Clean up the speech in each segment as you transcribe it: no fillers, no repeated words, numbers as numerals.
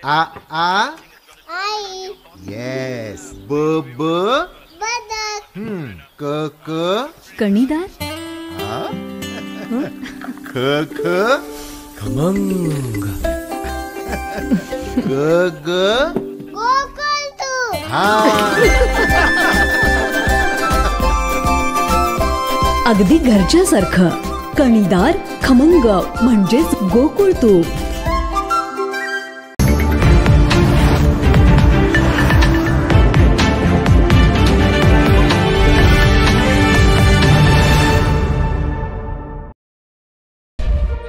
आ आई. Yes. ब ब बदक. क क कणीदार. ख ख खमंग. ग ग गोकुळतू. हा. अगदी घरच्यासारखं. कणीदार खमंग म्हणजेच गोकुळ तूप.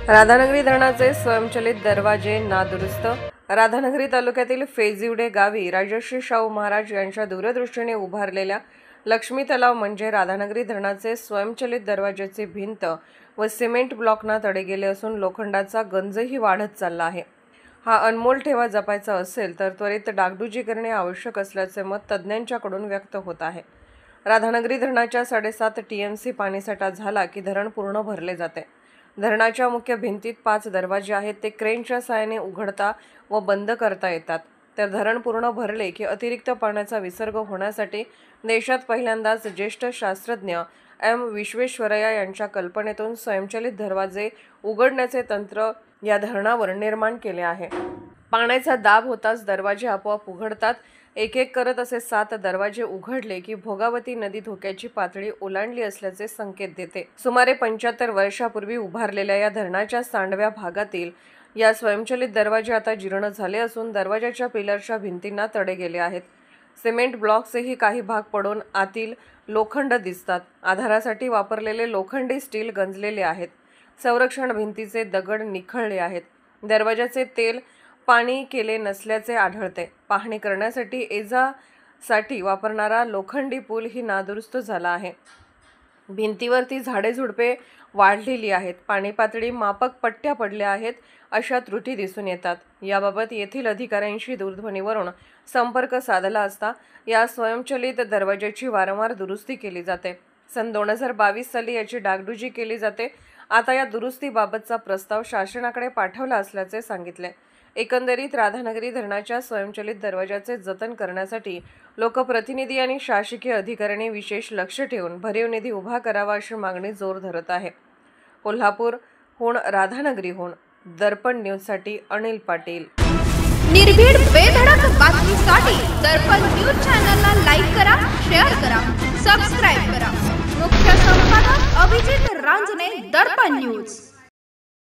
राधानगरी धरणाचे स्वयंचलित दरवाजे नादुरुस्त. राधानगरी तालुक्यातील फेजिवडे गावी राजश्री शाहू महाराज यांच्या दूरदृष्टीने उभारलेल्या लक्ष्मी तलाव म्हणजे राधानगरी धरणाचे स्वयंचलित दरवाजाची भिंत व सिमेंट ब्लॉकना तडे गेले असून लोखंडाचा गंजही वाढत चालला आहे. हा अनमोल ठेवा जपायचा असेल तर त्वरित डागडुजी करणे आवश्यक असल्याचे मत तज्ज्ञांच्याकडून व्यक्त होत आहे. राधानगरी धरणाच्या 7.5 TMC पाणीसाठा झाला की धरण पूर्ण भरले जाते. धरणाच्या मुख्य भिंतीत 5 दरवाजे आहेत. ते क्रेनच्या सहाय्याने उघडता व बंद करता येतात. तर धरण पूर्ण भरले की अतिरिक्त पाण्याचा विसर्ग होण्यासाठी देशात पहिल्यांदाच ज्येष्ठ शास्त्रज्ञ M. विश्वेश्वरय्या यांच्या कल्पनेतून स्वयंचलित दरवाजे उघडण्याचे तंत्र या धरणावर निर्माण केले आहे. पाण्याचा दाब होताच दरवाजे आपोआप उघडतात. एक एक करत असे 7 दरवाजे उघडले की भोगावती नदी धोक्याची पातळी ओलांडली असल्याचे संकेत देते. सुमारे 75 वर्षापूर्वी उभारलेल्या या धरणाच्या सांडव्या भागातील या स्वयंचलित दरवाजे आता जीर्ण झाले असून दरवाजाच्या पिलरच्या भिंतींना तडे गेले आहेत. सिमेंट ब्लॉक्सही काही भाग पडून आतील लोखंड दिसतात. आधारासाठी वापरलेले लोखंडी स्टील गंजलेले आहेत. संरक्षण भिंतीचे दगड निखळले आहेत. दरवाजाचे तेल पाणी केले नसल्याचे आढळते. पाहणी करण्यासाठी एजासाठी वापरणारा लोखंडी पूल ही नादुरुस्त झाला आहे. भिंतीवरती झाडे झुडपे वाढलेली आहेत. पाणी पातळी मापक पट्ट्या पडल्या आहेत अशा त्रुटी दिसून येतात. याबाबत येथील अधिकाऱ्यांशी दूरध्वनीवरून संपर्क साधला असता या स्वयंचलित दरवाजाची वारंवार दुरुस्ती केली जाते. सन 2022 साली याची डागडुजी केली जाते. आता या दुरुस्तीबाबतचा प्रस्ताव शासनाकडे पाठवला असल्याचे सांगितले. एकंदरीत राधानगरी धरणाच्या स्वयंचलित दरवाजाचे जतन करण्यासाठी लोकप्रतिनिधी आणि शासकीय अधिकाऱ्यांनी विशेष लक्ष ठेवून भरीव निधी उभा करावा अशी मागणी जोर धरत आहे. कोल्हापूरहून राधानगरीहून दर्पण न्यूजसाठी अनिल पाटील. निर्भीड बेधडक बातमीसाठी दर्पण न्यूज चॅनलला लाईक करा, शेअर करा, सबस्क्राईब करा. मुख्य संपादक अभिजित रांजणे, दर्पण न्यूज.